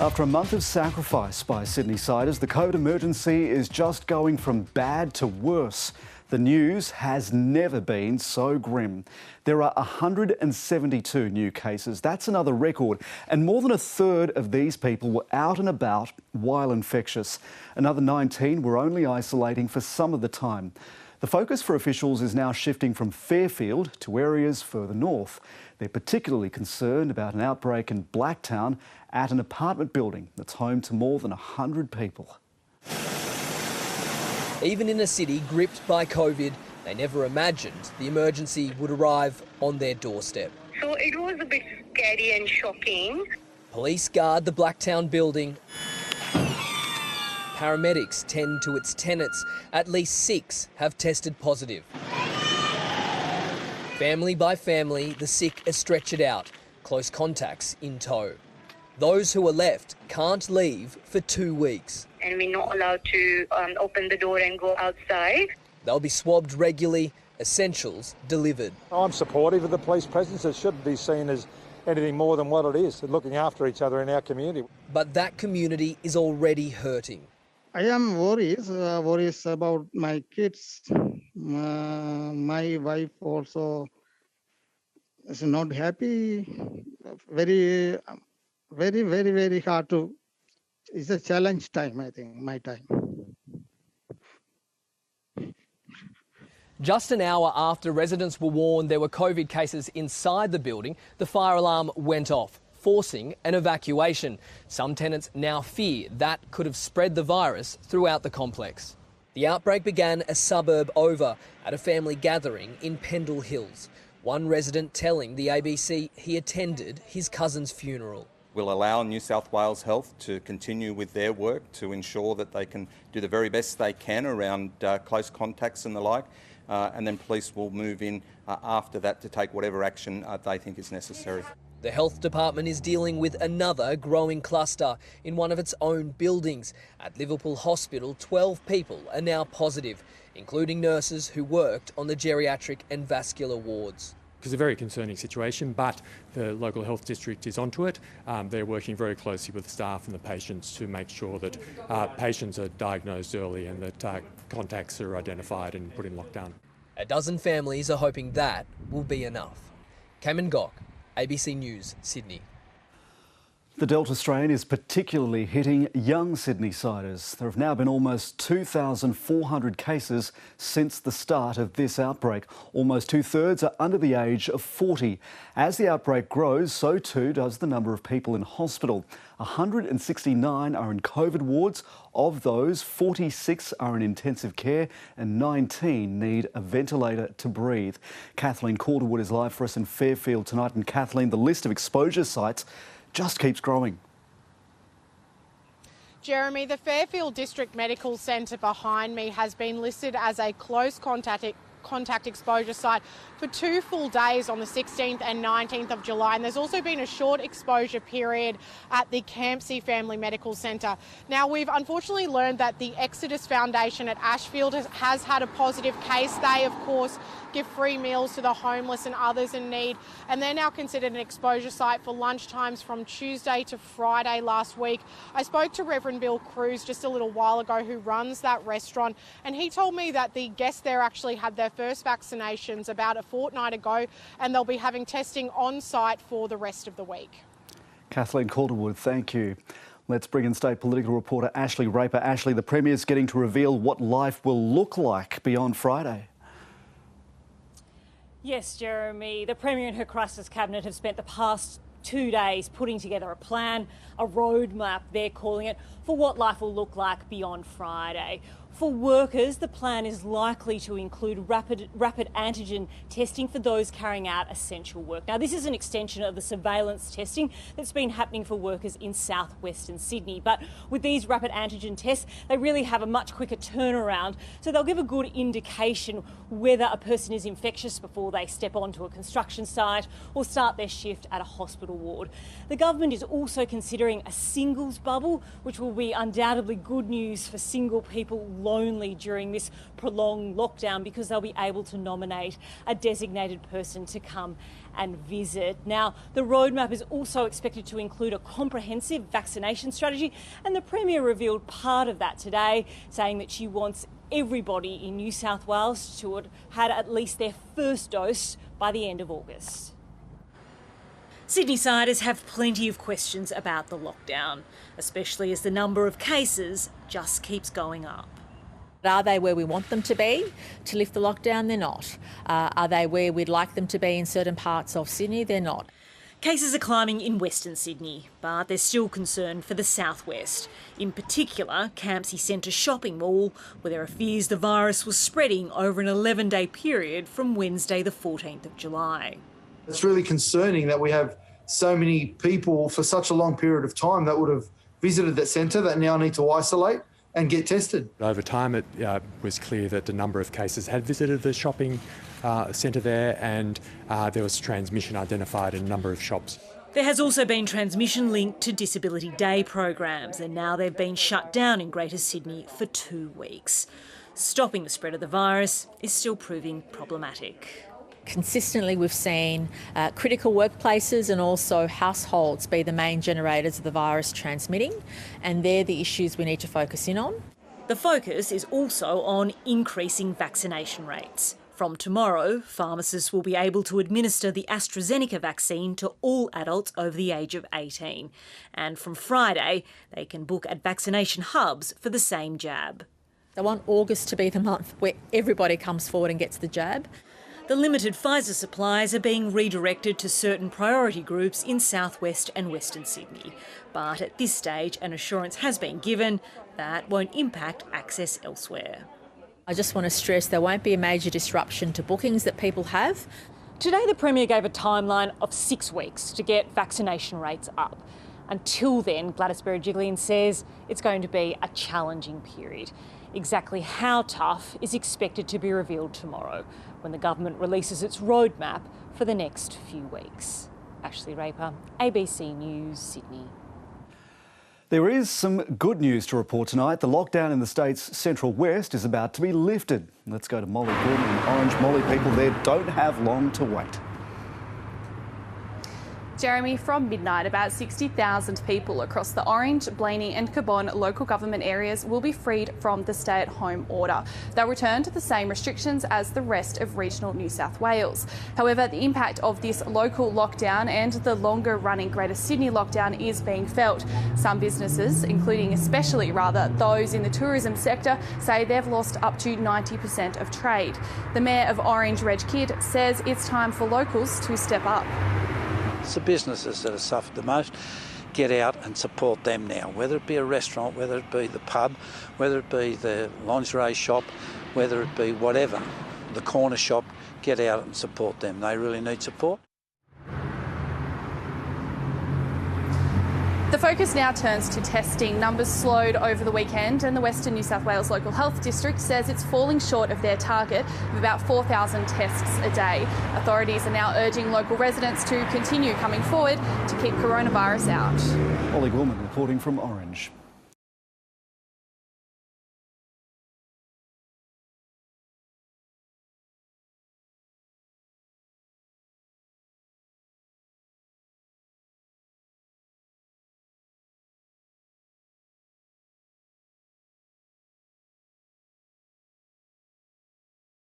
After a month of sacrifice by Sydneysiders, the COVID emergency is just going from bad to worse. The news has never been so grim. There are 172 new cases. That's another record. And more than a third of these people were out and about while infectious. Another 19 were only isolating for some of the time. The focus for officials is now shifting from Fairfield to areas further north. They're particularly concerned about an outbreak in Blacktown at an apartment building that's home to more than 100 people. Even in a city gripped by COVID, they never imagined the emergency would arrive on their doorstep. So it was a bit scary and shocking. Police guard the Blacktown building. Paramedics tend to its tenants. At least 6 have tested positive. Family by family, the sick are stretchered out, close contacts in tow. Those who are left can't leave for 2 weeks. And we're not allowed to open the door and go outside. They'll be swabbed regularly, essentials delivered. I'm supportive of the police presence. It shouldn't be seen as anything more than what it is, looking after each other in our community. But that community is already hurting. I am worried about my kids. My wife also is not happy. Very hard to. It's a challenge time, I think, my time. Just an hour after residents were warned there were COVID cases inside the building, the fire alarm went off, forcing an evacuation. Some tenants now fear that could have spread the virus throughout the complex. The outbreak began a suburb over at a family gathering in Pendle Hills. One resident telling the ABC he attended his cousin's funeral. We'll allow New South Wales Health to continue with their work to ensure that they can do the very best they can around close contacts and the like, and then police will move in after that to take whatever action they think is necessary. The health department is dealing with another growing cluster in one of its own buildings. At Liverpool Hospital, 12 people are now positive, including nurses who worked on the geriatric and vascular wards. It's a very concerning situation, but the local health district is onto it. They're working very closely with the staff and the patients to make sure that patients are diagnosed early and that contacts are identified and put in lockdown. A dozen families are hoping that will be enough. Cameron Gock, ABC News, Sydney. The Delta strain is particularly hitting young Sydneysiders. There have now been almost 2,400 cases since the start of this outbreak. Almost 2/3 are under the age of 40. As the outbreak grows, so too does the number of people in hospital. 169 are in COVID wards. Of those, 46 are in intensive care and 19 need a ventilator to breathe. Kathleen Calderwood is live for us in Fairfield tonight. And Kathleen, the list of exposure sites just keeps growing. Jeremy, the Fairfield District Medical Centre behind me has been listed as a close contact exposure site for 2 full days on the 16th and 19th of July. And there's also been a short exposure period at the Campsie Family Medical Centre. Now, we've unfortunately learned that the Exodus Foundation at Ashfield has had a positive case. They, of course, give free meals to the homeless and others in need. And they're now considered an exposure site for lunchtimes from Tuesday to Friday last week. I spoke to Reverend Bill Cruz just a little while ago, who runs that restaurant, and he told me that the guests there actually had their first vaccinations about a fortnight ago, and they'll be having testing on site for the rest of the week. Kathleen Calderwood, thank you. Let's bring in state political reporter Ashley Raper. Ashley, the Premier's getting to reveal what life will look like beyond Friday. Yes, Jeremy. The Premier and her crisis cabinet have spent the past 2 days putting together a plan, a roadmap, they're calling it, for what life will look like beyond Friday. For workers, the plan is likely to include rapid antigen testing for those carrying out essential work. Now, this is an extension of the surveillance testing that's been happening for workers in southwestern Sydney. But with these rapid antigen tests, they really have a much quicker turnaround, so they'll give a good indication whether a person is infectious before they step onto a construction site or start their shift at a hospital ward. The government is also considering a singles bubble, which will be undoubtedly good news for single people lonely during this prolonged lockdown, because they'll be able to nominate a designated person to come and visit. Now, the roadmap is also expected to include a comprehensive vaccination strategy, and the Premier revealed part of that today, saying that she wants everybody in New South Wales to have had at least their first dose by the end of August. Sydneysiders have plenty of questions about the lockdown, especially as the number of cases just keeps going up. Are they where we want them to be to lift the lockdown? They're not. Are they where we'd like them to be in certain parts of Sydney? They're not. Cases are climbing in Western Sydney, but there's still concern for the southwest. In particular, Campsie Centre Shopping Mall, where there are fears the virus was spreading over an 11-day period from Wednesday the 14th of July. It's really concerning that we have so many people for such a long period of time that would have visited that centre that now need to isolate and get tested. Over time, it was clear that a number of cases had visited the shopping centre there, and there was transmission identified in a number of shops. There has also been transmission linked to Disability Day programs, and now they've been shut down in Greater Sydney for 2 weeks. Stopping the spread of the virus is still proving problematic. Consistently, we've seen critical workplaces and also households be the main generators of the virus transmitting, and they're the issues we need to focus in on. The focus is also on increasing vaccination rates. From tomorrow, pharmacists will be able to administer the AstraZeneca vaccine to all adults over the age of 18. And from Friday, they can book at vaccination hubs for the same jab. They want August to be the month where everybody comes forward and gets the jab. The limited Pfizer supplies are being redirected to certain priority groups in southwest and Western Sydney. But at this stage, an assurance has been given that won't impact access elsewhere. I just want to stress there won't be a major disruption to bookings that people have. Today, the Premier gave a timeline of 6 weeks to get vaccination rates up. Until then, Gladys Berejiklian says it's going to be a challenging period. Exactly how tough is expected to be revealed tomorrow, when the government releases its roadmap for the next few weeks. Ashley Raper, ABC News, Sydney. There is some good news to report tonight. The lockdown in the state's central west is about to be lifted. Let's go to Molly Gorman in Orange. Molly, people there don't have long to wait. Jeremy, from midnight, about 60,000 people across the Orange, Blaney and Cabonne local government areas will be freed from the stay-at-home order. They'll return to the same restrictions as the rest of regional New South Wales. However, the impact of this local lockdown and the longer-running Greater Sydney lockdown is being felt. Some businesses, including especially those in the tourism sector, say they've lost up to 90% of trade. The Mayor of Orange, Reg Kidd, says it's time for locals to step up. It's the businesses that have suffered the most. Get out and support them now, whether it be a restaurant, whether it be the pub, whether it be the lingerie shop, whether it be whatever, the corner shop. Get out and support them. They really need support. The focus now turns to testing. Numbers slowed over the weekend, and the Western New South Wales Local Health District says it's falling short of their target of about 4,000 tests a day. Authorities are now urging local residents to continue coming forward to keep coronavirus out. Molly Gorman reporting from Orange.